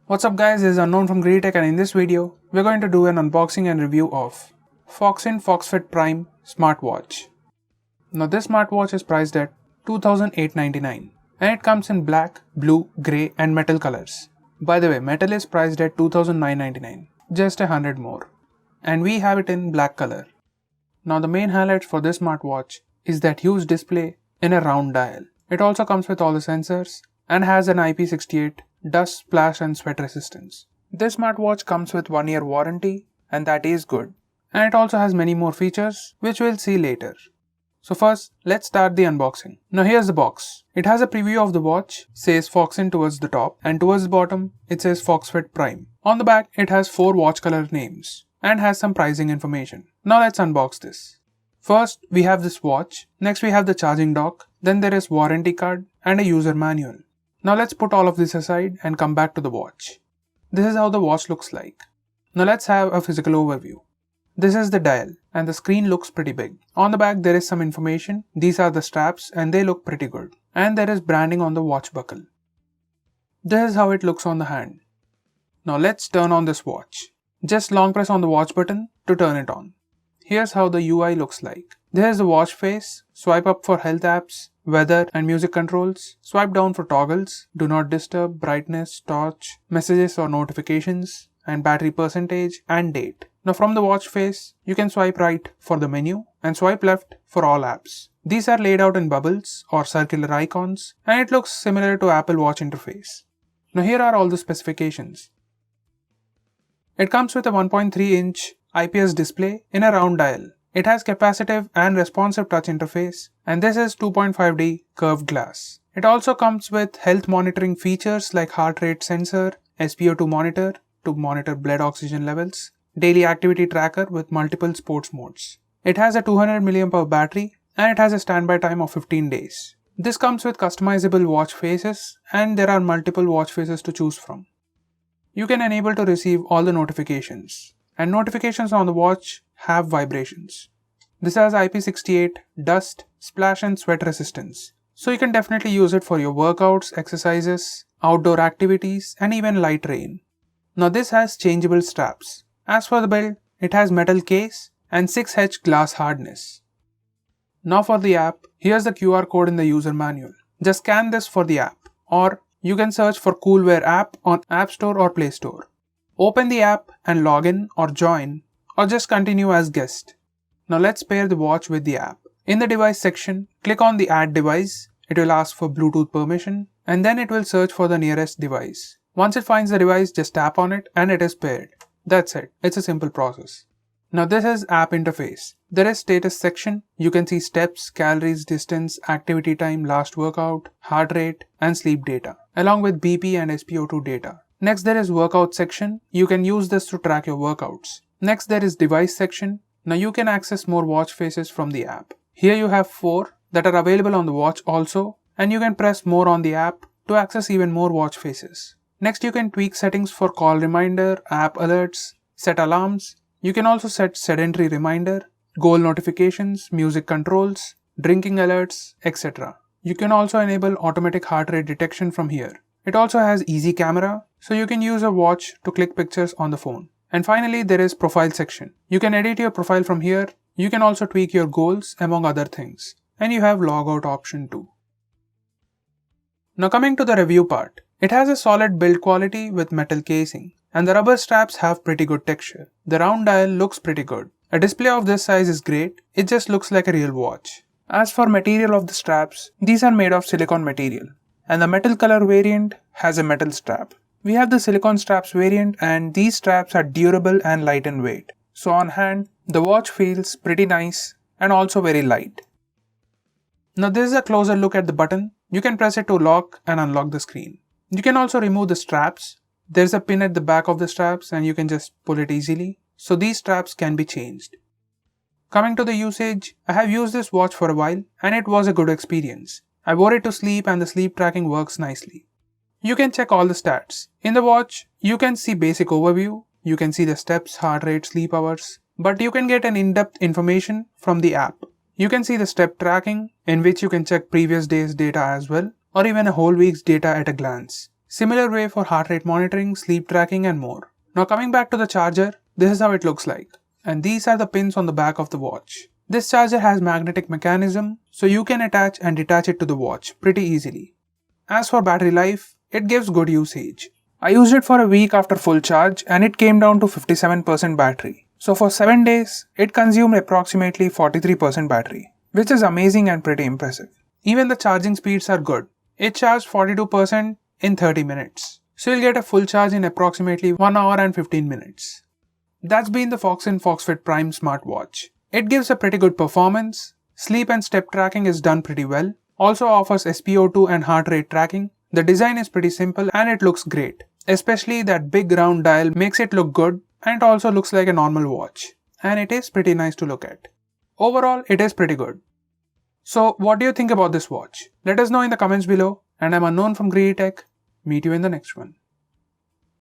What's up guys, this is Unknown from GreedyTech, and in this video, we're going to do an unboxing and review of Foxin Foxfit Prime smartwatch. Now this smartwatch is priced at $2,899 and it comes in black, blue, grey and metal colors. By the way, metal is priced at $2,999, just 100 more. And we have it in black color. Now the main highlight for this smartwatch is that huge display in a round dial. It also comes with all the sensors and has an IP68 dust, splash and sweat resistance. This smartwatch comes with 1-year warranty and that is good. And it also has many more features which we'll see later. So first, let's start the unboxing. Now here's the box. It has a preview of the watch, says Foxin towards the top, and towards the bottom it says Foxfit Prime. On the back it has 4 watch color names and has some pricing information. Now let's unbox this. First we have this watch, next we have the charging dock, then there is warranty card and a user manual. Now let's put all of this aside and come back to the watch. This is how the watch looks like. Now let's have a physical overview. This is the dial and the screen looks pretty big. On the back there is some information. These are the straps and they look pretty good. And there is branding on the watch buckle. This is how it looks on the hand. Now let's turn on this watch. Just long press on the watch button to turn it on. Here's how the UI looks like. There is the watch face, swipe up for health apps, weather and music controls, swipe down for toggles, do not disturb, brightness, torch, messages or notifications, and battery percentage and date. Now from the watch face, you can swipe right for the menu and swipe left for all apps. These are laid out in bubbles or circular icons and it looks similar to Apple Watch interface. Now here are all the specifications. It comes with a 1.3-inch IPS display in a round dial. It has capacitive and responsive touch interface and this is 2.5D curved glass. It also comes with health monitoring features like heart rate sensor, SpO2 monitor to monitor blood oxygen levels, daily activity tracker with multiple sports modes. It has a 200 mAh battery and it has a standby time of 15 days. This comes with customizable watch faces and there are multiple watch faces to choose from. You can enable to receive all the notifications. And notifications on the watch have vibrations. This has IP68 dust, splash and sweat resistance. So you can definitely use it for your workouts, exercises, outdoor activities and even light rain. Now this has changeable straps. As for the build, it has metal case and 6H glass hardness. Now for the app, here's the QR code in the user manual. Just scan this for the app or you can search for Coolwear app on App Store or Play Store. Open the app and log in or join or just continue as guest. Now let's pair the watch with the app. In the device section, click on the add device. It will ask for Bluetooth permission and then it will search for the nearest device. Once it finds the device, just tap on it and it is paired. That's it. It's a simple process. Now this is app interface. There is status section. You can see steps, calories, distance, activity time, last workout, heart rate and sleep data along with BP and SpO2 data. Next there is workout section. You can use this to track your workouts. Next there is device section. Now you can access more watch faces from the app. Here you have 4 that are available on the watch also and you can press more on the app to access even more watch faces. Next you can tweak settings for call reminder, app alerts, set alarms. You can also set sedentary reminder, goal notifications, music controls, drinking alerts, etc. You can also enable automatic heart rate detection from here. It also has easy camera, so you can use a watch to click pictures on the phone. And finally there is profile section. You can edit your profile from here. You can also tweak your goals among other things. And you have logout option too. Now coming to the review part. It has a solid build quality with metal casing. And the rubber straps have pretty good texture. The round dial looks pretty good. A display of this size is great. It just looks like a real watch. As for material of the straps, these are made of silicone material. And the metal color variant has a metal strap. We have the silicone straps variant and these straps are durable and light in weight. So on hand, the watch feels pretty nice and also very light. Now this is a closer look at the button. You can press it to lock and unlock the screen. You can also remove the straps. There's a pin at the back of the straps and you can just pull it easily. So these straps can be changed. Coming to the usage, I have used this watch for a while and it was a good experience. I wore it to sleep and the sleep tracking works nicely. You can check all the stats. In the watch, you can see basic overview, you can see the steps, heart rate, sleep hours, but you can get an in-depth information from the app. You can see the step tracking, in which you can check previous day's data as well, or even a whole week's data at a glance. Similar way for heart rate monitoring, sleep tracking and more. Now coming back to the charger, this is how it looks like. And these are the pins on the back of the watch. This charger has magnetic mechanism, so you can attach and detach it to the watch pretty easily. As for battery life, it gives good usage. I used it for a week after full charge and it came down to 57% battery. So for 7 days, it consumed approximately 43% battery, which is amazing and pretty impressive. Even the charging speeds are good. It charged 42% in 30 minutes. So you'll get a full charge in approximately 1 hour and 15 minutes. That's been the Foxin Foxfit Prime smartwatch. It gives a pretty good performance. Sleep and step tracking is done pretty well. Also offers SpO2 and heart rate tracking. The design is pretty simple and it looks great. Especially that big round dial makes it look good and it also looks like a normal watch. And it is pretty nice to look at. Overall, it is pretty good. So what do you think about this watch? Let us know in the comments below. And I'm Unknown from GreedyTech. Meet you in the next one.